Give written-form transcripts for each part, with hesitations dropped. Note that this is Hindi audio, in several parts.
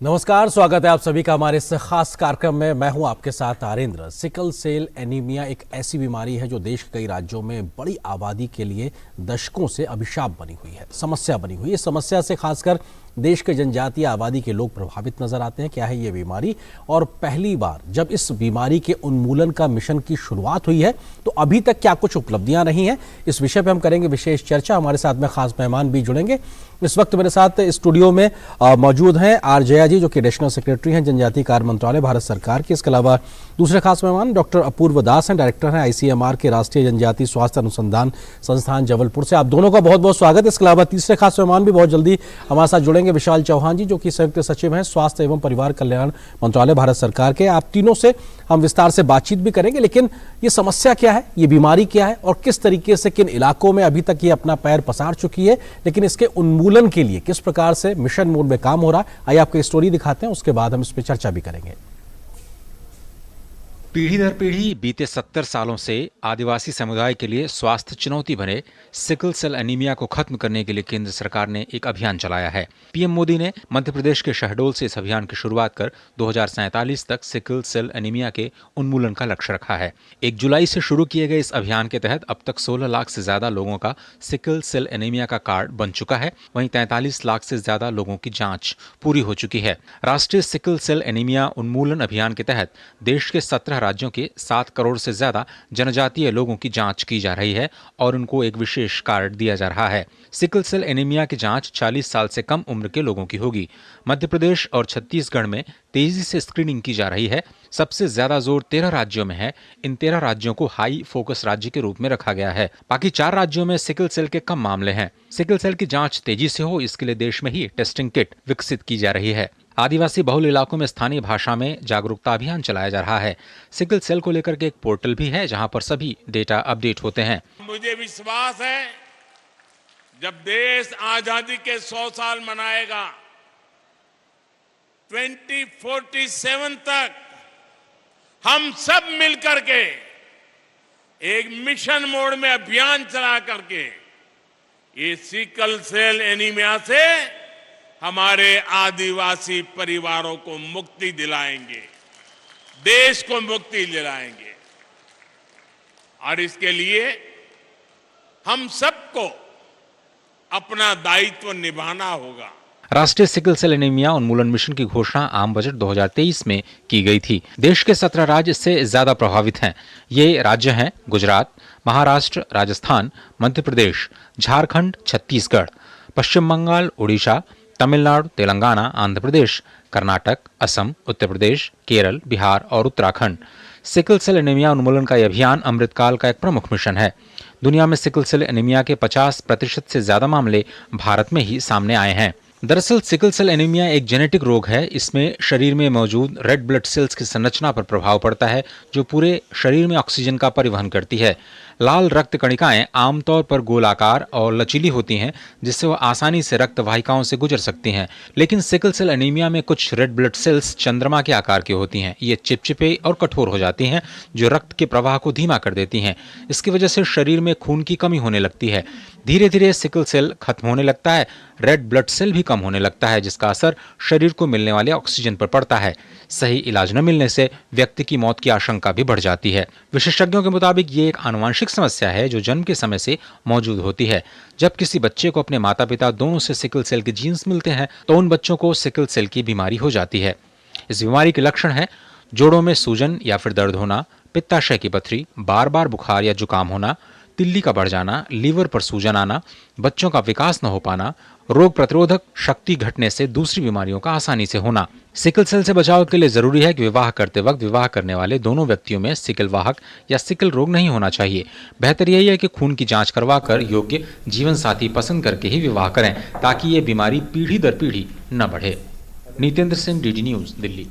नमस्कार, स्वागत है आप सभी का हमारे इस खास कार्यक्रम में। मैं हूं आपके साथ आरेंद्र। सिकल सेल एनीमिया एक ऐसी बीमारी है जो देश के कई राज्यों में बड़ी आबादी के लिए दशकों से अभिशाप बनी हुई है, समस्या बनी हुई है। इस समस्या से खासकर देश के जनजातीय आबादी के लोग प्रभावित नजर आते हैं। क्या है ये बीमारी, और पहली बार जब इस बीमारी के उन्मूलन का मिशन की शुरुआत हुई है तो अभी तक क्या कुछ उपलब्धियां रही हैं, इस विषय पर हम करेंगे विशेष चर्चा। हमारे साथ में खास मेहमान भी जुड़ेंगे। इस वक्त मेरे साथ स्टूडियो में मौजूद हैं आर जया जी, जो कि एडिशनल सेक्रेटरी हैं जनजातीय कार्य मंत्रालय भारत सरकार के। इसके अलावा दूसरे खास मेहमान डॉक्टर अपूर्व दास हैं, डायरेक्टर हैं ICMR के राष्ट्रीय जनजातीय स्वास्थ्य अनुसंधान संस्थान जबलपुर से। आप दोनों का बहुत बहुत स्वागत है। इसके अलावा तीसरे खास मेहमान भी बहुत जल्दी हमारे साथ जुड़ेंगे, विशाल चौहान जी, जो कि संयुक्त सचिव हैं स्वास्थ्य एवं परिवार कल्याण मंत्रालय भारत सरकार के। आप तीनों से हम विस्तार से बातचीत भी करेंगे, लेकिन ये समस्या क्या है, ये बीमारी क्या है और किस तरीके से किन इलाकों में अभी तक ये अपना पैर पसार चुकी है, लेकिन इसके उन्मूलन के लिए किस प्रकार से मिशन मोड में काम हो रहा है। आइए आपको स्टोरी दिखाते हैं, उसके बाद हम इस पर चर्चा भी करेंगे। पीढ़ी दर पीढ़ी बीते 70 सालों से आदिवासी समुदाय के लिए स्वास्थ्य चुनौती बने सिकल सेल एनीमिया को खत्म करने के लिए केंद्र सरकार ने एक अभियान चलाया है। पीएम मोदी ने मध्य प्रदेश के शहडोल से इस अभियान की शुरुआत कर 2047 तक सिकल सेल एनीमिया के उन्मूलन का लक्ष्य रखा है। 1 जुलाई से शुरू किए गए इस अभियान के तहत अब तक 16 लाख से ज्यादा लोगों का सिकल सेल एनीमिया का कार्ड बन चुका है। वहीं 43 लाख से ज्यादा लोगों की जांच पूरी हो चुकी है। राष्ट्रीय सिकल सेल एनीमिया उन्मूलन अभियान के तहत देश के 17 राज्यों के 7 करोड़ से ज्यादा जनजातीय लोगों की जांच की जा रही है और उनको एक विशेष कार्ड दिया जा रहा है। सिकल सेल एनीमिया की जांच 40 साल से कम उम्र के लोगों की होगी। मध्य प्रदेश और छत्तीसगढ़ में तेजी से स्क्रीनिंग की जा रही है। सबसे ज्यादा जोर 13 राज्यों में है। इन 13 राज्यों को हाई फोकस राज्य के रूप में रखा गया है। बाकी 4 राज्यों में सिकल सेल के कम मामले हैं। सिकल सेल की जांच तेजी से हो, इसके लिए देश में ही टेस्टिंग किट विकसित की जा रही है। आदिवासी बहुल इलाकों में स्थानीय भाषा में जागरूकता अभियान चलाया जा रहा है। सिकल सेल को लेकर के एक पोर्टल भी है जहां पर सभी डेटा अपडेट होते हैं। मुझे विश्वास है जब देश आजादी के 100 साल मनाएगा, 2047 तक हम सब मिलकर के एक मिशन मोड में अभियान चला करके ये सिकल सेल एनीमिया से हमारे आदिवासी परिवारों को मुक्ति दिलाएंगे, देश को मुक्ति दिलाएंगे। और इसके लिए हम सबको अपना दायित्व निभाना होगा। राष्ट्रीय सिकल सेल एनीमिया उन्मूलन मिशन की घोषणा आम बजट 2023 में की गई थी। देश के 17 राज्य इससे ज्यादा प्रभावित हैं। ये राज्य हैं गुजरात, महाराष्ट्र, राजस्थान, मध्य प्रदेश, झारखंड, छत्तीसगढ़, पश्चिम बंगाल, उड़ीसा, तमिलनाडु, तेलंगाना, आंध्र प्रदेश, कर्नाटक, असम, उत्तर प्रदेश, केरल, बिहार और उत्तराखंड। सिकल सेल एनीमिया उन्मूलन का यह अभियान अमृतकाल का एक प्रमुख मिशन है। दुनिया में सिकल सेल एनीमिया के 50% से ज्यादा मामले भारत में ही सामने आए हैं। दरअसल सिकल सेल एनीमिया एक जेनेटिक रोग है। इसमें शरीर में मौजूद रेड ब्लड सेल्स की संरचना पर प्रभाव पड़ता है, जो पूरे शरीर में ऑक्सीजन का परिवहन करती है। लाल रक्त कणिकाएं आमतौर पर गोलाकार और लचीली होती हैं, जिससे वह आसानी से रक्त वाहिकाओं से गुजर सकती हैं। लेकिन सिकल सेल एनीमिया में कुछ रेड ब्लड सेल्स चंद्रमा के आकार की होती हैं। ये चिपचिपे और कठोर हो जाती हैं, जो रक्त के प्रवाह को धीमा कर देती हैं। इसकी वजह से शरीर में खून की कमी होने लगती है। धीरे धीरे सिकल सेल खत्म होने लगता है, रेड ब्लड सेल भी कम होने लगता है, जिसका असर शरीर को मिलने वाले ऑक्सीजन पर पड़ता है। सही इलाज न मिलने से व्यक्ति की मौत की आशंका भी बढ़ जाती है। विशेषज्ञों के मुताबिक ये एक आनुवंशिक समस्या है जो जन्म के समय से मौजूद होती है। जब किसी बच्चे को अपने माता पिता दोनों से सिकल सेल के जीन्स मिलते हैं तो उन बच्चों को सिकल सेल की बीमारी हो जाती है। इस बीमारी के लक्षण है जोड़ों में सूजन या फिर दर्द होना, पित्ताशय की पथरी, बार बार बुखार या जुकाम होना, तिल्ली का बढ़ जाना, लीवर पर सूजन आना, बच्चों का विकास न हो पाना, रोग प्रतिरोधक शक्ति घटने से दूसरी बीमारियों का आसानी से होना। सिकल सेल से बचाव के लिए जरूरी है कि विवाह करते वक्त विवाह करने वाले दोनों व्यक्तियों में सिकल वाहक या सिकल रोग नहीं होना चाहिए। बेहतर यही है कि खून की जांच करवाकर योग्य जीवन साथी पसंद करके ही विवाह करें, ताकि ये बीमारी पीढ़ी दर पीढ़ी न बढ़े। Nitendra Singh, DD news, Delhi.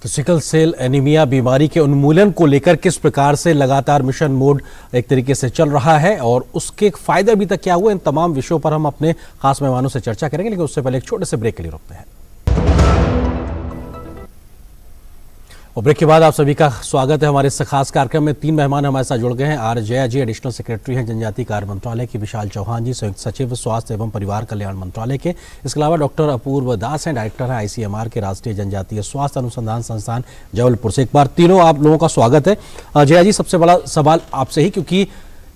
तो सिकल सेल एनीमिया बीमारी के उन्मूलन को लेकर किस प्रकार से लगातार मिशन मोड एक तरीके से चल रहा है और उसके फायदे अभी तक क्या हुए, इन तमाम विषयों पर हम अपने खास मेहमानों से चर्चा करेंगे, लेकिन उससे पहले एक छोटे से ब्रेक के लिए रुकते हैं। और ब्रेक के बाद आप सभी का स्वागत है हमारे इस खास कार्यक्रम में। 3 मेहमान हमारे साथ जुड़ गए हैं। R Jaya ji additional secretary हैं जनजातीय कार्य मंत्रालय की, विशाल चौहान जी संयुक्त सचिव स्वास्थ्य एवं परिवार कल्याण मंत्रालय के, इसके अलावा डॉक्टर अपूर्व दास हैं, डायरेक्टर हैं ICMR के राष्ट्रीय जनजातीय स्वास्थ्य अनुसंधान संस्थान जबलपुर से। एक बार तीनों आप लोगों का स्वागत है। जया जी, सबसे बड़ा सवाल आपसे ही, क्योंकि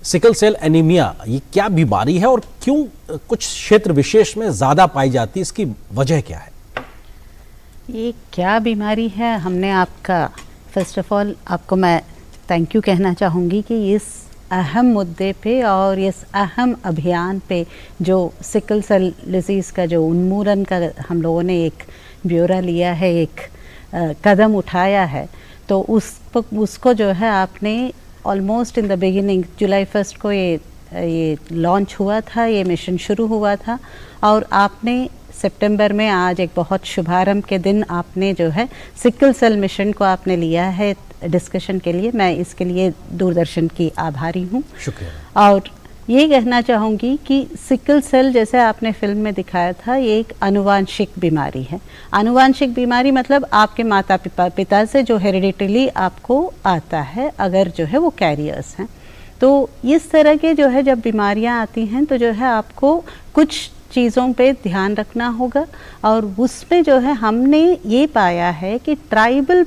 सिकल सेल एनीमिया ये क्या बीमारी है और क्यों कुछ क्षेत्र विशेष में ज्यादा पाई जाती है, इसकी वजह क्या है? ये क्या बीमारी है, हमने आपका फर्स्ट ऑफ ऑल आपको मैं थैंक यू कहना चाहूँगी कि इस अहम मुद्दे पे और इस अहम अभियान पे जो सिकल सेल डिजीज़ का जो उन्मूलन का हम लोगों ने एक ब्यौरा लिया है, एक कदम उठाया है, तो उसको जो है आपने ऑलमोस्ट इन द बिगिनिंग जुलाई 1 को ये लॉन्च हुआ था, ये मिशन शुरू हुआ था और आपने सितंबर में आज एक बहुत शुभारंभ के दिन आपने जो है सिकल सेल मिशन को आपने लिया है डिस्कशन के लिए। मैं इसके लिए दूरदर्शन की आभारी हूँ। शुक्रिया। और ये कहना चाहूँगी कि सिकल सेल जैसे आपने फिल्म में दिखाया था, ये एक आनुवांशिक बीमारी है। आनुवांशिक बीमारी मतलब आपके माता पिता से जो हेरिडिटरी आपको आता है, अगर जो है वो कैरियर्स हैं। तो इस तरह के जो है जब बीमारियां आती हैं तो जो है आपको कुछ चीज़ों पे ध्यान रखना होगा और उसमें जो है हमने ये पाया है कि ट्राइबल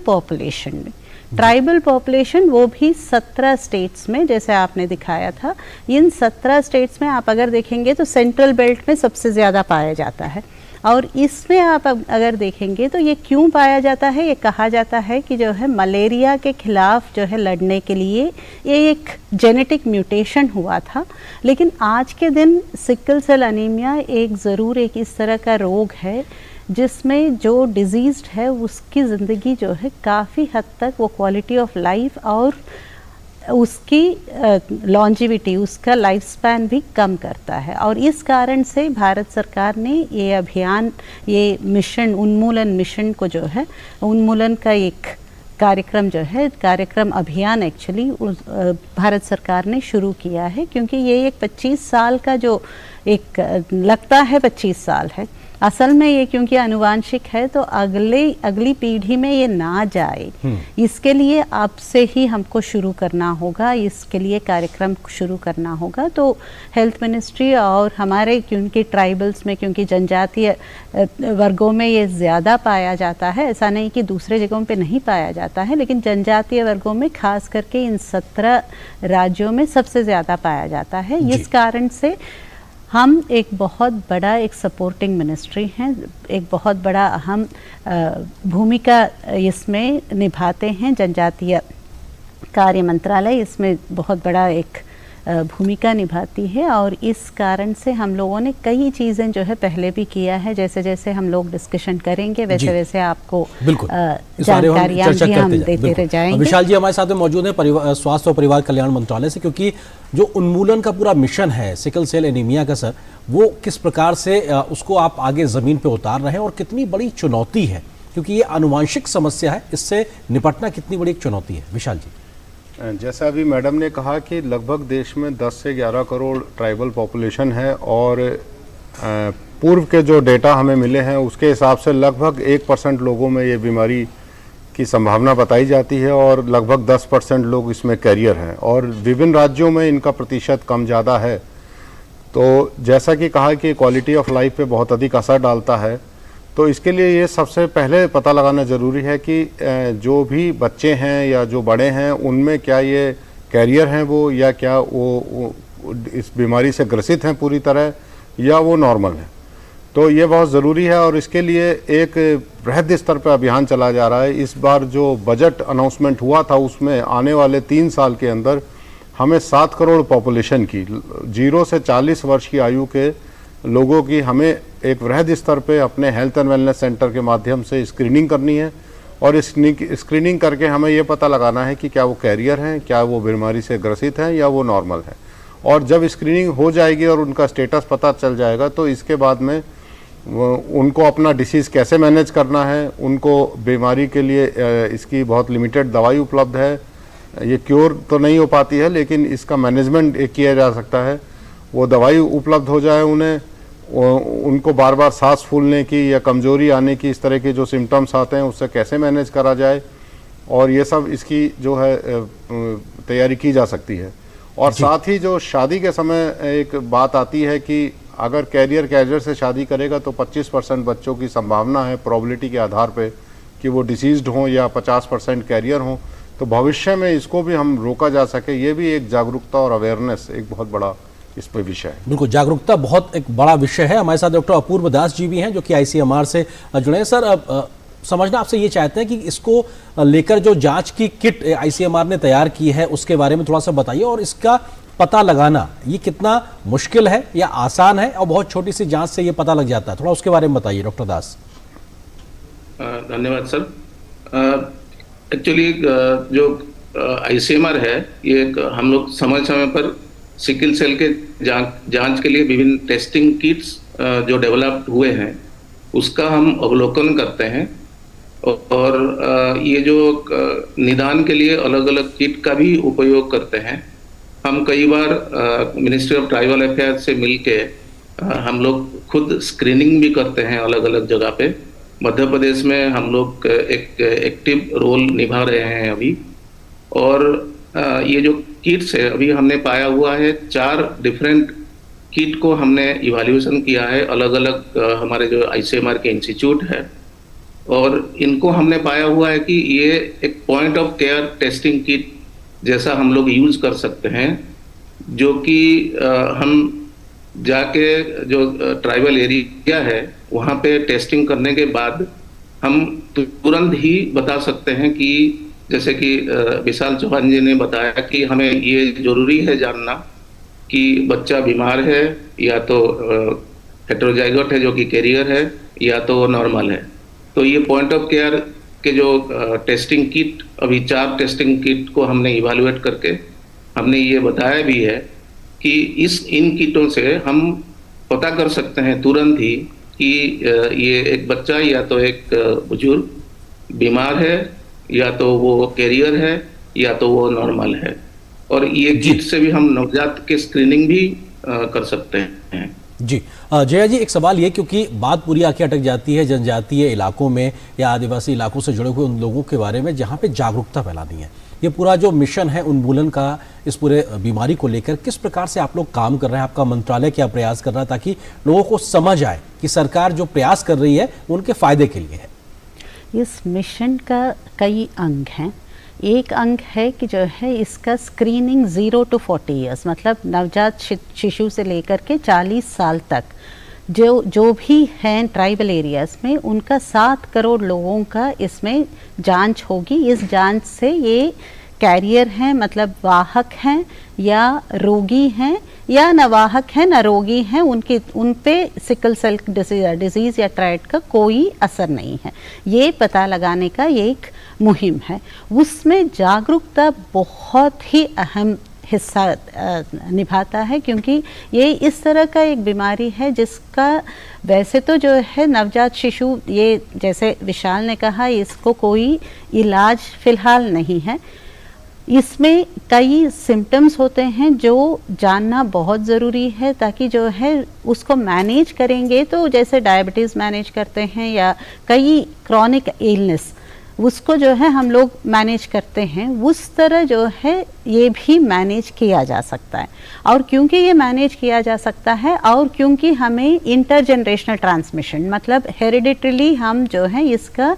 पॉपुलेशन वो भी 17 स्टेट्स में, जैसे आपने दिखाया था, इन 17 स्टेट्स में आप अगर देखेंगे तो सेंट्रल बेल्ट में सबसे ज़्यादा पाया जाता है। और इसमें आप अगर देखेंगे तो ये क्यों पाया जाता है, ये कहा जाता है कि जो है मलेरिया के खिलाफ जो है लड़ने के लिए ये एक जेनेटिक म्यूटेशन हुआ था। लेकिन आज के दिन सिकल सेल एनीमिया ज़रूर एक इस तरह का रोग है जिसमें जो डिजीज़्ड है उसकी ज़िंदगी जो है काफ़ी हद तक वो क्वालिटी ऑफ लाइफ और उसकी लॉन्जिविटी, उसका लाइफ स्पैन भी कम करता है। और इस कारण से भारत सरकार ने ये अभियान, ये मिशन, उन्मूलन मिशन को जो है, उन्मूलन का एक कार्यक्रम जो है, कार्यक्रम अभियान एक्चुअली भारत सरकार ने शुरू किया है, क्योंकि ये एक 25 साल का जो एक लगता है 25 साल है, असल में ये क्योंकि आनुवांशिक है तो अगली पीढ़ी में ये ना जाए, इसके लिए अब से ही हमको शुरू करना होगा, इसके लिए कार्यक्रम शुरू करना होगा। तो हेल्थ मिनिस्ट्री और हमारे, क्योंकि ट्राइबल्स में, क्योंकि जनजातीय वर्गों में ये ज़्यादा पाया जाता है, ऐसा नहीं कि दूसरे जगहों पे नहीं पाया जाता है, लेकिन जनजातीय वर्गों में खास करके इन 17 राज्यों में सबसे ज़्यादा पाया जाता है। इस कारण से हम एक बहुत बड़ा एक सपोर्टिंग मिनिस्ट्री हैं, एक बहुत बड़ा अहम भूमिका इसमें निभाते हैं। जनजातीय कार्य मंत्रालय इसमें बहुत बड़ा एक भूमिका निभाती है और इस कारण से हम लोगों ने कई चीज़ें जो है पहले भी किया है। जैसे जैसे हम लोग डिस्कशन करेंगे वैसे वैसे आपको जानकारियाँ भी हम देते रह जाएंगे। विशाल जी हमारे साथ में मौजूद है स्वास्थ्य और परिवार कल्याण मंत्रालय से, क्योंकि जो उन्मूलन का पूरा मिशन है सिकल सेल एनीमिया का, सर, वो किस प्रकार से उसको आप आगे ज़मीन पे उतार रहे हैं और कितनी बड़ी चुनौती है, क्योंकि ये आनुवांशिक समस्या है, इससे निपटना कितनी बड़ी एक चुनौती है? विशाल जी। जैसा अभी मैडम ने कहा कि लगभग देश में 10 से 11 करोड़ ट्राइबल पॉपुलेशन है और पूर्व के जो डेटा हमें मिले हैं उसके हिसाब से लगभग 1% लोगों में ये बीमारी की संभावना बताई जाती है और लगभग 10% लोग इसमें कैरियर हैं और विभिन्न राज्यों में इनका प्रतिशत कम ज़्यादा है। तो जैसा कि कहा कि क्वालिटी ऑफ लाइफ पे बहुत अधिक असर डालता है, तो इसके लिए ये सबसे पहले पता लगाना ज़रूरी है कि जो भी बच्चे हैं या जो बड़े हैं उनमें क्या ये कैरियर हैं वो, या क्या वो इस बीमारी से ग्रसित हैं पूरी तरह, या वो नॉर्मल हैं। तो ये बहुत ज़रूरी है और इसके लिए एक बृहद स्तर पर अभियान चला जा रहा है। इस बार जो बजट अनाउंसमेंट हुआ था उसमें आने वाले 3 साल के अंदर हमें 7 करोड़ पॉपुलेशन की 0 से 40 वर्ष की आयु के लोगों की हमें एक वृहद स्तर पे अपने हेल्थ एंड वेलनेस सेंटर के माध्यम से स्क्रीनिंग करनी है और इस स्क्रीनिंग करके हमें ये पता लगाना है कि क्या वो कैरियर हैं, क्या वो बीमारी से ग्रसित हैं या वो नॉर्मल है। और जब स्क्रीनिंग हो जाएगी और उनका स्टेटस पता चल जाएगा तो इसके बाद में उनको अपना डिसीज़ कैसे मैनेज करना है, उनको बीमारी के लिए इसकी बहुत लिमिटेड दवाई उपलब्ध है, ये क्योर तो नहीं हो पाती है लेकिन इसका मैनेजमेंट किया जा सकता है। वो दवाई उपलब्ध हो जाए उन्हें, उनको बार बार सांस फूलने की या कमज़ोरी आने की, इस तरह के जो सिम्टम्स आते हैं उससे कैसे मैनेज करा जाए, और ये सब इसकी जो है तैयारी की जा सकती है। और साथ ही जो शादी के समय एक बात आती है कि अगर कैरियर से शादी करेगा तो 25% बच्चों की संभावना है प्रोबेबिलिटी के आधार पे कि वो डिसीज्ड हों या 50% कैरियर हों। तो भविष्य में इसको भी हम रोका जा सके, ये भी एक जागरूकता और अवेयरनेस एक बहुत बड़ा इस पे विषय है। बिल्कुल, जागरूकता बहुत एक बड़ा विषय है। हमारे साथ डॉक्टर अपूर्व दास जी भी हैं जो कि ICMR से जुड़े हैं। सर, समझना आपसे ये चाहते हैं कि इसको लेकर जो जांच की किट ICMR ने तैयार की है उसके बारे में थोड़ा सा बताइए, और इसका पता लगाना ये कितना मुश्किल है या आसान है, और बहुत छोटी सी जांच से ये पता लग जाता है, थोड़ा उसके बारे में बताइए डॉक्टर दास। धन्यवाद सर। एक्चुअली जो ICMR है ये हम लोग समय समय पर सिकल सेल के जांच के लिए विभिन्न टेस्टिंग किट्स जो डेवलप्ड हुए हैं उसका हम अवलोकन करते हैं, और ये जो निदान के लिए अलग अलग किट का भी उपयोग करते हैं। हम कई बार मिनिस्ट्री ऑफ ट्राइबल अफेयर्स से मिलके हम लोग खुद स्क्रीनिंग भी करते हैं अलग अलग जगह पे। मध्य प्रदेश में हम लोग एक एक्टिव रोल निभा रहे हैं अभी, और ये जो किट्स है अभी हमने पाया हुआ है 4 डिफरेंट किट को हमने इवैल्यूएशन किया है अलग अलग हमारे जो ICMR के इंस्टीट्यूट है, और इनको हमने पाया हुआ है कि ये एक point of care testing kit जैसा हम लोग यूज कर सकते हैं, जो कि हम जाके जो ट्राइबल एरिया है वहाँ पे टेस्टिंग करने के बाद हम तुरंत ही बता सकते हैं कि जैसे कि विशाल चौहान जी ने बताया कि हमें ये जरूरी है जानना कि बच्चा बीमार है या तो हेटेरोजाइगोट है जो कि कैरियर है या तो नॉर्मल है। तो ये पॉइंट ऑफ केयर के जो टेस्टिंग किट अभी 4 टेस्टिंग किट को हमने इवैल्यूएट करके हमने ये बताया भी है कि इन किटों से हम पता कर सकते हैं तुरंत ही कि ये एक बच्चा या तो एक बुजुर्ग बीमार है या तो वो कैरियर है या तो वो नॉर्मल है, और ये किट से भी हम नवजात के स्क्रीनिंग भी कर सकते हैं। जी जया जी, एक सवाल ये, क्योंकि बात पूरी आके अटक जाती है जनजातीय इलाकों में या आदिवासी इलाकों से जुड़े हुए उन लोगों के बारे में जहाँ पे जागरूकता फैलानी है। ये पूरा जो मिशन है उन्मूलन का इस पूरे बीमारी को लेकर किस प्रकार से आप लोग काम कर रहे हैं, आपका मंत्रालय क्या प्रयास कर रहा है ताकि लोगों को समझ आए कि सरकार जो प्रयास कर रही है उनके फायदे के लिए है? इस मिशन का कई अंग हैं। एक अंग है कि जो है इसका स्क्रीनिंग 0 to 40 ईयर्स, मतलब नवजात शिशु से लेकर के 40 साल तक जो भी हैं ट्राइबल एरियाज़ में, उनका 7 करोड़ लोगों का इसमें जांच होगी। इस जांच से ये कैरियर हैं, मतलब वाहक हैं या रोगी हैं या नवाहक हैं न रोगी हैं, उन पे सिकल सेल डिजीज़ या ट्राइड का कोई असर नहीं है। ये पता लगाने का ये एक मुहिम है। उसमें जागरूकता बहुत ही अहम हिस्सा निभाता है, क्योंकि ये इस तरह का एक बीमारी है जिसका वैसे तो जो है नवजात शिशु, ये जैसे विशाल ने कहा, इसको कोई इलाज फ़िलहाल नहीं है। इसमें कई सिम्टम्स होते हैं जो जानना बहुत ज़रूरी है, ताकि जो है उसको मैनेज करेंगे तो जैसे डायबिटीज़ मैनेज करते हैं या कई क्रॉनिक इलनेस उसको जो है हम लोग मैनेज करते हैं, उस तरह जो है ये भी मैनेज किया जा सकता है। और क्योंकि ये मैनेज किया जा सकता है और क्योंकि हमें इंटरजेनरेशनल ट्रांसमिशन, मतलब हेरिडिटरीली हम जो है इसका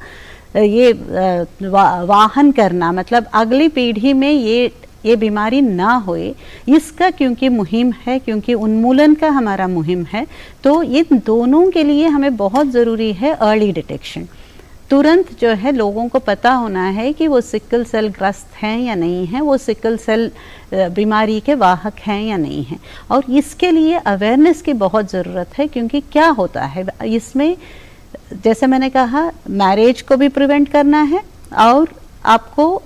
ये वाहन करना, मतलब अगली पीढ़ी में ये बीमारी ना होए, इसका क्योंकि मुहिम है, क्योंकि उन्मूलन का हमारा मुहिम है, तो इन दोनों के लिए हमें बहुत ज़रूरी है अर्ली डिटेक्शन। तुरंत जो है लोगों को पता होना है कि वो सिकल सेल ग्रस्त हैं या नहीं हैं, वो सिकल सेल बीमारी के वाहक हैं या नहीं हैं। और इसके लिए अवेयरनेस की बहुत ज़रूरत है, क्योंकि क्या होता है इसमें, जैसे मैंने कहा, मैरिज को भी प्रिवेंट करना है और आपको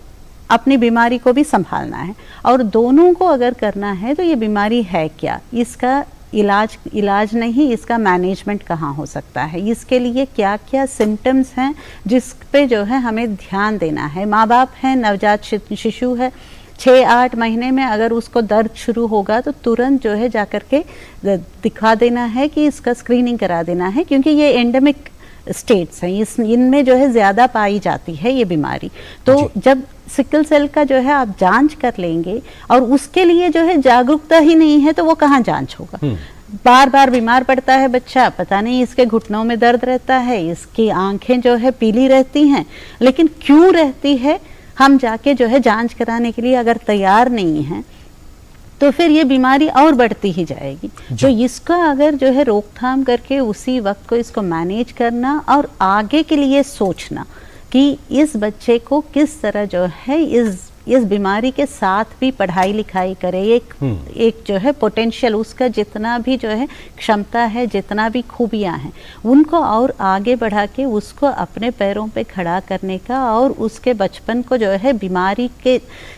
अपनी बीमारी को भी संभालना है, और दोनों को अगर करना है तो ये बीमारी है क्या, इसका इलाज नहीं, इसका मैनेजमेंट कहाँ हो सकता है, इसके लिए क्या क्या सिम्टम्स हैं जिस पे जो है हमें ध्यान देना है। माँ बाप हैं, नवजात शिशु है, 6-8 महीने में अगर उसको दर्द शुरू होगा तो तुरंत जो है जाकर के दिखा देना है कि इसका स्क्रीनिंग करा देना है, क्योंकि ये एंडेमिक स्टेट्स हैं, इनमें जो है ज़्यादा पाई जाती है ये बीमारी। तो जब सिकल सेल का जो है आप जांच कर लेंगे और उसके लिए जो है जागरूकता ही नहीं है तो वो कहाँ जांच होगा। बार बार बीमार पड़ता है बच्चा, पता नहीं इसके घुटनों में दर्द रहता है, इसकी आंखें जो है पीली रहती हैं, लेकिन क्यों रहती है हम जाके जो है जांच कराने के लिए अगर तैयार नहीं हैं तो फिर ये बीमारी और बढ़ती ही जाएगी। तो इसका अगर जो है रोकथाम करके उसी वक्त को इसको मैनेज करना और आगे के लिए सोचना कि इस बच्चे को किस तरह जो है इस बीमारी के साथ भी पढ़ाई लिखाई करे, एक जो है पोटेंशियल उसका जितना भी जो है क्षमता है, जितना भी खूबियां हैं, उनको और आगे बढ़ा के उसको अपने पैरों पे खड़ा करने का और उसके बचपन को जो है बीमारी के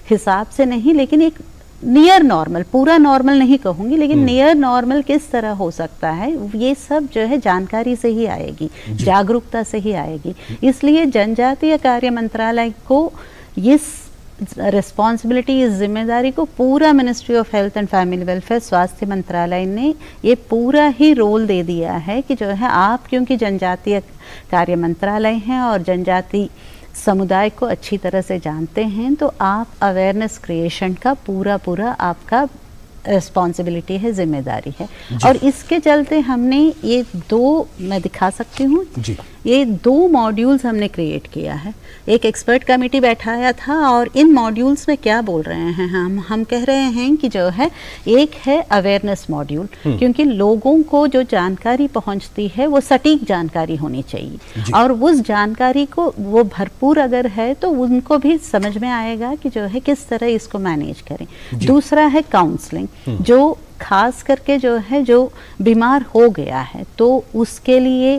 हिसाब से नहीं लेकिन एक नियर नॉर्मल, पूरा नॉर्मल नहीं कहूँगी लेकिन नियर नॉर्मल किस तरह हो सकता है, ये सब जो है जानकारी से ही आएगी, जागरूकता से ही आएगी। इसलिए जनजातीय कार्य मंत्रालय को इस रिस्पॉन्सिबिलिटी, इस जिम्मेदारी को पूरा ministry of health and family welfare, स्वास्थ्य मंत्रालय ने ये पूरा ही रोल दे दिया है कि जो है आप क्योंकि जनजातीय कार्य मंत्रालय हैं और जनजाति समुदाय को अच्छी तरह से जानते हैं तो आप अवेयरनेस क्रिएशन का पूरा आपका रिस्पॉन्सिबिलिटी है, जिम्मेदारी है। और इसके चलते हमने ये मैं दिखा सकती हूँ, ये 2 मॉड्यूल्स हमने क्रिएट किया है। एक एक्सपर्ट कमेटी बैठाया था और इन मॉड्यूल्स में क्या बोल रहे हैं हम कह रहे हैं कि जो है एक है अवेयरनेस मॉड्यूल, क्योंकि लोगों को जो जानकारी पहुंचती है वो सटीक जानकारी होनी चाहिए और उस जानकारी को वो भरपूर अगर है तो उनको भी समझ में आएगा कि जो है किस तरह इसको मैनेज करें। दूसरा है काउंसलिंग, जो खास करके जो है जो बीमार हो गया है तो उसके लिए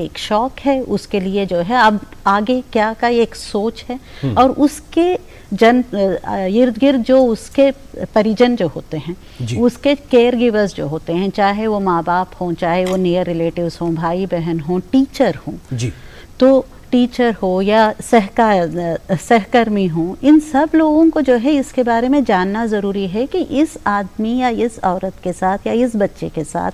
एक शौक है, उसके लिए जो है अब आगे क्या का एक सोच है और उसके इर्द गिर्द जो उसके परिजन जो होते हैं, उसके केयर गिवर्स जो होते हैं, चाहे वो माँ बाप हों, चाहे वो नियर रिलेटिव्स हों, भाई बहन हों, टीचर हों, तो टीचर हो या सहकर्मी हो, इन सब लोगों को जो है इसके बारे में जानना ज़रूरी है कि इस आदमी या इस औरत के साथ या इस बच्चे के साथ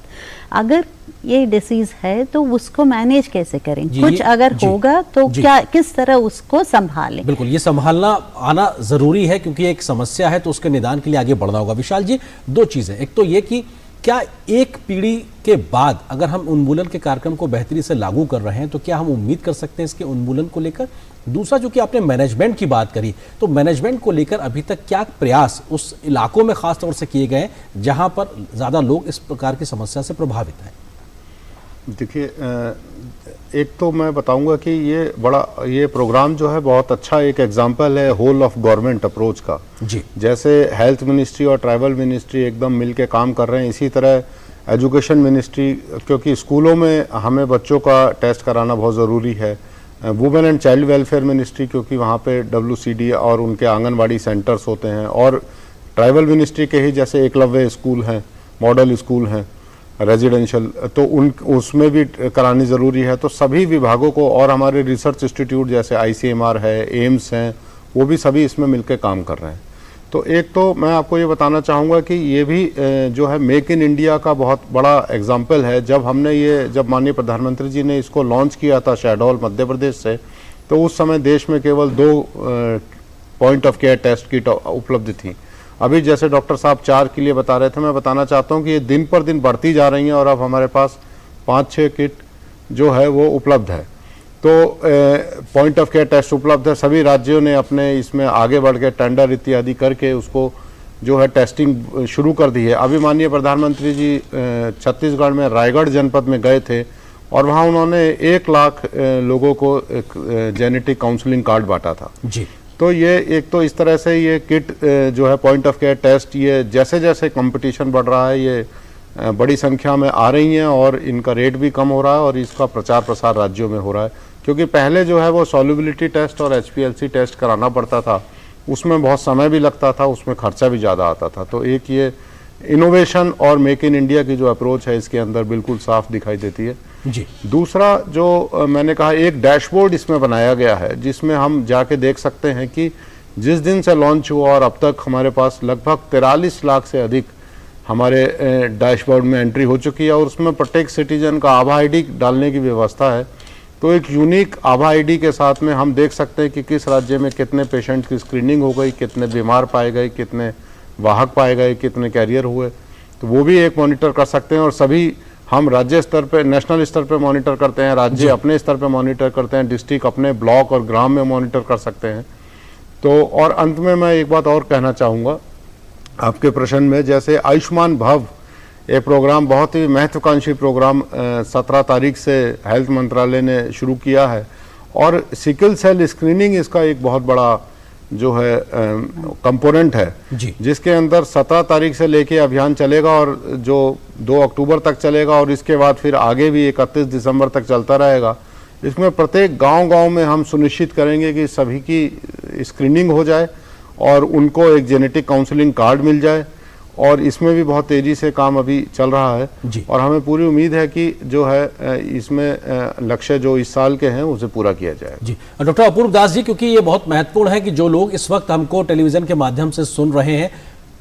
अगर ये डिसीज़ है तो उसको मैनेज कैसे करें, कुछ अगर होगा तो क्या किस तरह उसको संभालें। बिल्कुल, ये संभालना आना ज़रूरी है क्योंकि एक समस्या है तो उसके निदान के लिए आगे बढ़ना होगा। विशाल जी, 2 चीज़ें, एक तो ये कि क्या एक पीढ़ी के बाद अगर हम उन्मूलन के कार्यक्रम को बेहतरी से लागू कर रहे हैं तो क्या हम उम्मीद कर सकते हैं इसके उन्मूलन को लेकर? दूसरा, जो कि आपने मैनेजमेंट की बात करी, तो मैनेजमेंट को लेकर अभी तक क्या प्रयास उस इलाकों में खास तौर से किए गए जहां पर ज़्यादा लोग इस प्रकार की समस्या से प्रभावित हैं? देखिए, एक तो मैं बताऊंगा कि ये प्रोग्राम जो है बहुत अच्छा एक एग्जांपल है होल ऑफ गवर्नमेंट अप्रोच का। जैसे हेल्थ मिनिस्ट्री और ट्राइबल मिनिस्ट्री एकदम मिलके काम कर रहे हैं, इसी तरह एजुकेशन मिनिस्ट्री, क्योंकि स्कूलों में हमें बच्चों का टेस्ट कराना बहुत ज़रूरी है। Women and child welfare ministry, क्योंकि वहाँ पे WCD और उनके आंगनबाड़ी सेंटर्स होते हैं, और ट्राइबल मिनिस्ट्री के ही जैसे एकलव्य स्कूल हैं, मॉडल स्कूल हैं रेजिडेंशियल, तो उसमें भी करानी ज़रूरी है। तो सभी विभागों को, और हमारे रिसर्च इंस्टीट्यूट जैसे ICMR है, एम्स हैं, वो भी सभी इसमें मिलकर काम कर रहे हैं। तो एक तो मैं आपको ये बताना चाहूँगा कि ये भी जो है मेक इन इंडिया का बहुत बड़ा एग्जाम्पल है। जब माननीय प्रधानमंत्री जी ने इसको लॉन्च किया था शहडोल मध्य प्रदेश से, तो उस समय देश में केवल 2 point of care test kit उपलब्ध थी। अभी जैसे डॉक्टर साहब 4 के लिए बता रहे थे, मैं बताना चाहता हूं कि ये दिन पर दिन बढ़ती जा रही हैं और अब हमारे पास 5-6 किट जो है वो उपलब्ध है। तो पॉइंट ऑफ केयर टेस्ट उपलब्ध है। सभी राज्यों ने अपने इसमें आगे बढ़ के टेंडर इत्यादि करके उसको जो है टेस्टिंग शुरू कर दी है। अभी माननीय प्रधानमंत्री जी छत्तीसगढ़ में रायगढ़ जनपद में गए थे और वहाँ उन्होंने 1 लाख लोगों को जेनेटिक काउंसलिंग कार्ड बांटा था। तो ये एक तो इस तरह से ये किट जो है पॉइंट ऑफ केयर टेस्ट, ये जैसे जैसे कंपटीशन बढ़ रहा है ये बड़ी संख्या में आ रही हैं और इनका रेट भी कम हो रहा है और इसका प्रचार प्रसार राज्यों में हो रहा है। क्योंकि पहले जो है वो सॉल्युबिलिटी टेस्ट और HPLC टेस्ट कराना पड़ता था, उसमें बहुत समय भी लगता था, उसमें खर्चा भी ज़्यादा आता था। तो एक ये इनोवेशन और मेक इन इंडिया की जो अप्रोच है इसके अंदर बिल्कुल साफ दिखाई देती है। दूसरा जो मैंने कहा, एक डैशबोर्ड इसमें बनाया गया है जिसमें हम जाके देख सकते हैं कि जिस दिन से लॉन्च हुआ और अब तक हमारे पास लगभग 43 लाख से अधिक हमारे डैशबोर्ड में एंट्री हो चुकी है और उसमें प्रत्येक सिटीजन का आभा ID डालने की व्यवस्था है। तो एक यूनिक आभा आईडी के साथ में हम देख सकते हैं कि किस राज्य में कितने पेशेंट की स्क्रीनिंग हो गई, कितने बीमार पाए गए, कितने वाहक पाए गए, कितने कैरियर हुए, तो वो भी एक मॉनिटर कर सकते हैं। और सभी हम राज्य स्तर पे, नेशनल स्तर पे मॉनिटर करते हैं, राज्य अपने स्तर पे मॉनिटर करते हैं, डिस्ट्रिक्ट अपने ब्लॉक और ग्राम में मॉनिटर कर सकते हैं। तो और अंत में मैं एक बात और कहना चाहूँगा आपके प्रश्न में, जैसे आयुष्मान भव ये प्रोग्राम बहुत ही महत्वाकांक्षी प्रोग्राम 17 तारीख से हेल्थ मंत्रालय ने शुरू किया है, और सिकल सेल स्क्रीनिंग इसका एक बहुत बड़ा जो है कंपोनेंट है, जिसके अंदर 17 तारीख से लेके अभियान चलेगा और जो 2 अक्टूबर तक चलेगा, और इसके बाद फिर आगे भी 31 दिसंबर तक चलता रहेगा। इसमें प्रत्येक गांव-गांव में हम सुनिश्चित करेंगे कि सभी की स्क्रीनिंग हो जाए और उनको एक जेनेटिक काउंसलिंग कार्ड मिल जाए, और इसमें भी बहुत तेजी से काम अभी चल रहा है और हमें पूरी उम्मीद है कि जो है इसमें लक्ष्य जो इस साल के हैं उसे पूरा किया जाए। जी डॉक्टर अपूर्व दास जी, क्योंकि ये बहुत महत्वपूर्ण है कि जो लोग इस वक्त हमको टेलीविजन के माध्यम से सुन रहे हैं,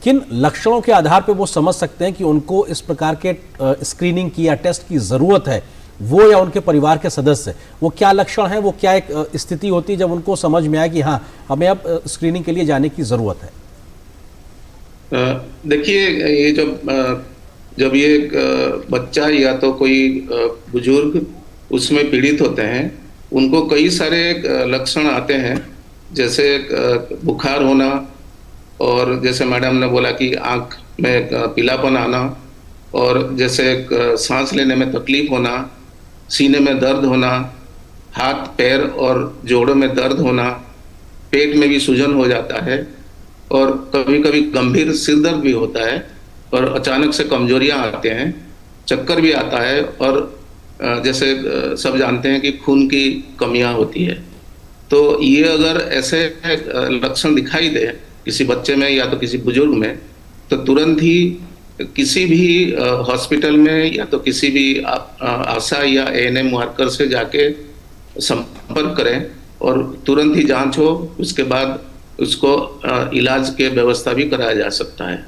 किन लक्षणों के आधार पर वो समझ सकते हैं कि उनको इस प्रकार के स्क्रीनिंग की या टेस्ट की जरूरत है, वो या उनके परिवार के सदस्य, वो क्या लक्षण है, वो क्या एक स्थिति होती है जब उनको समझ में आए कि हाँ हमें अब स्क्रीनिंग के लिए जाने की जरूरत है? देखिए, ये जब ये बच्चा या तो कोई बुजुर्ग उसमें पीड़ित होते हैं, उनको कई सारे लक्षण आते हैं, जैसे बुखार होना, और जैसे मैडम ने बोला कि आँख में पीलापन आना, और जैसे सांस लेने में तकलीफ होना, सीने में दर्द होना, हाथ पैर और जोड़ों में दर्द होना, पेट में भी सूजन हो जाता है, और कभी कभी गंभीर सिर दर्द भी होता है, और अचानक से कमजोरियां आते हैं, चक्कर भी आता है, और जैसे सब जानते हैं कि खून की कमियां होती है। तो ये अगर ऐसे लक्षण दिखाई दे किसी बच्चे में या तो किसी बुजुर्ग में, तो तुरंत ही किसी भी हॉस्पिटल में या तो किसी भी आशा या एएनएम वर्कर से जाके संपर्क करें, और तुरंत ही जांच हो, उसके बाद उसको इलाज के व्यवस्था भी कराया जा सकता है।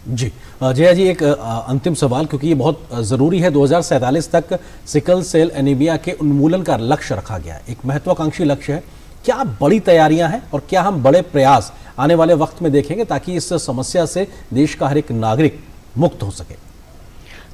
जी जया जी, एक अंतिम सवाल, क्योंकि ये बहुत ज़रूरी है। 2047 तक सिकल सेल एनीमिया के उन्मूलन का लक्ष्य रखा गया है, एक महत्वाकांक्षी लक्ष्य है। क्या बड़ी तैयारियां हैं और क्या हम बड़े प्रयास आने वाले वक्त में देखेंगे ताकि इस समस्या से देश का हर एक नागरिक मुक्त हो सके?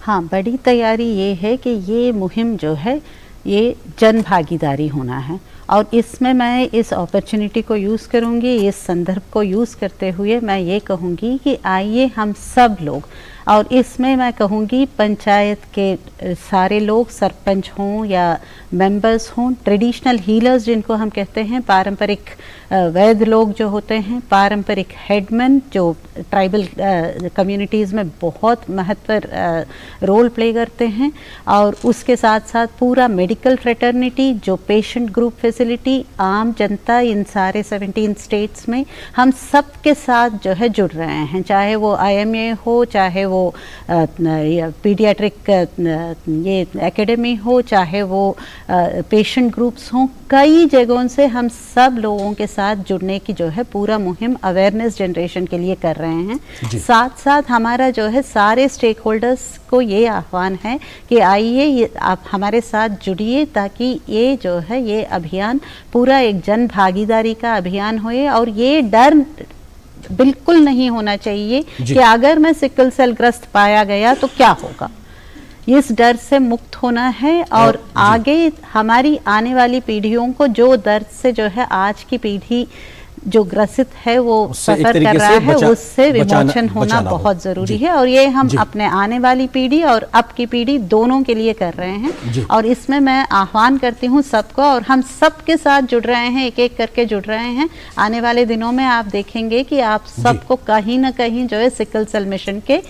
हाँ, बड़ी तैयारी ये है कि ये मुहिम जो है ये जन भागीदारी होना है, और इसमें मैं इस अपॉर्चुनिटी को यूज़ करूँगी, इस संदर्भ को यूज़ करते हुए मैं ये कहूँगी कि आइए हम सब लोग, और इसमें मैं कहूँगी पंचायत के सारे लोग, सरपंच हों या मेंबर्स हों, ट्रेडिशनल हीलर्स जिनको हम कहते हैं, पारंपरिक वैद्य लोग जो होते हैं, पारंपरिक हेडमैन जो ट्राइबल कम्युनिटीज़ में बहुत महत्व रोल प्ले करते हैं, और उसके साथ साथ पूरा मेडिकल फ्रेटर्निटी, जो पेशेंट ग्रुप फैसिलिटी, आम जनता, इन सारे 17 स्टेट्स में हम सब के साथ जो है जुड़ रहे हैं, चाहे वो IMA हो, चाहे वो पीडियाट्रिक ये एकेडमी हो, चाहे वो पेशेंट ग्रुप्स हों, कई जगहों से हम सब लोगों के साथ जुड़ने की जो है पूरा मुहिम अवेयरनेस जनरेशन के लिए कर रहे हैं। साथ साथ हमारा जो है सारे स्टेक होल्डर्स को ये आह्वान है कि आइए आप हमारे साथ जुड़िए, ताकि ये जो है ये अभियान पूरा एक जन भागीदारी का अभियान होए, और ये डर बिल्कुल नहीं होना चाहिए कि अगर मैं सिकल सेल ग्रस्त पाया गया तो क्या होगा। इस डर से मुक्त होना है, और आगे हमारी आने वाली पीढ़ियों को जो दर्द से जो है आज की पीढ़ी जो ग्रसित है वो सफर कर रहा है, उससे विमोचन होना बहुत जरूरी है, और ये हम अपने आने वाली पीढ़ी और अब की पीढ़ी दोनों के लिए कर रहे हैं। और इसमें मैं आह्वान करती हूँ सबको, और हम सबके साथ जुड़ रहे हैं, एक एक करके जुड़ रहे हैं। आने वाले दिनों में आप देखेंगे कि आप सबको कहीं ना कहीं जो है सिकल सेल मिशन के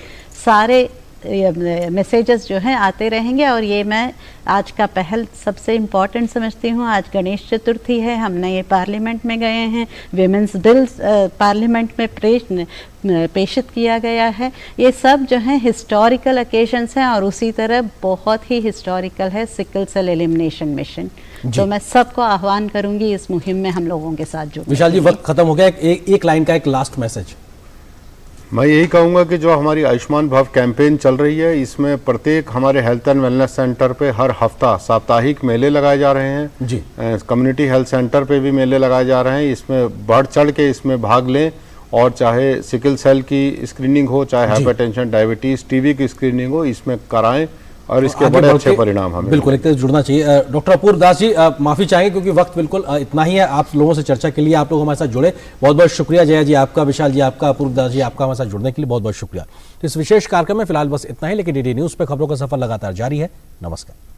सारे मैसेजेस जो हैं आते रहेंगे, और ये मैं आज का पहल सबसे इम्पॉर्टेंट समझती हूँ। आज गणेश चतुर्थी है, हमने ये पार्लियामेंट में गए हैं, विमेंस बिल्स पार्लियामेंट में पेशित किया गया है। ये सब जो है हिस्टोरिकल ओकेजन्स हैं, और उसी तरह बहुत ही हिस्टोरिकल है सिकल सेल एलिमिनेशन मिशन। तो मैं सबको आह्वान करूंगी इस मुहिम में हम लोगों के साथ जुड़ने। विशाल जी, वक्त खत्म हो गया, एक लाइन का एक लास्ट मैसेज। मैं यही कहूँगा कि जो हमारी आयुष्मान भव कैंपेन चल रही है, इसमें प्रत्येक हमारे हेल्थ एंड वेलनेस सेंटर पे हर हफ्ता साप्ताहिक मेले लगाए जा रहे हैं जी। कम्युनिटी हेल्थ सेंटर पे भी मेले लगाए जा रहे हैं। इसमें बढ़ चढ़ के इसमें भाग लें, और चाहे सिकल सेल की स्क्रीनिंग हो, चाहे हाइपरटेंशन, डायबिटीज, टीबी की स्क्रीनिंग हो, इसमें कराएं और इसके आगे बड़े बढ़ अच्छे के परिणाम हमें बिल्कुल एक तरह से जुड़ना चाहिए। डॉक्टर अपूर्व दास जी, माफी चाहेंगे क्योंकि वक्त बिल्कुल इतना ही है। आप लोगों से चर्चा के लिए आप लोग हमारे साथ जुड़े, बहुत बहुत शुक्रिया। जया जी आपका, विशाल जी आपका, अपूर्व दास जी आपका हमारे साथ जुड़ने के लिए बहुत बहुत शुक्रिया। तो इस विशेष कार्यक्रम में फिलहाल बस इतना ही, लेकिन डीडी न्यूज पे खबरों का सफर लगातार जारी है। नमस्कार।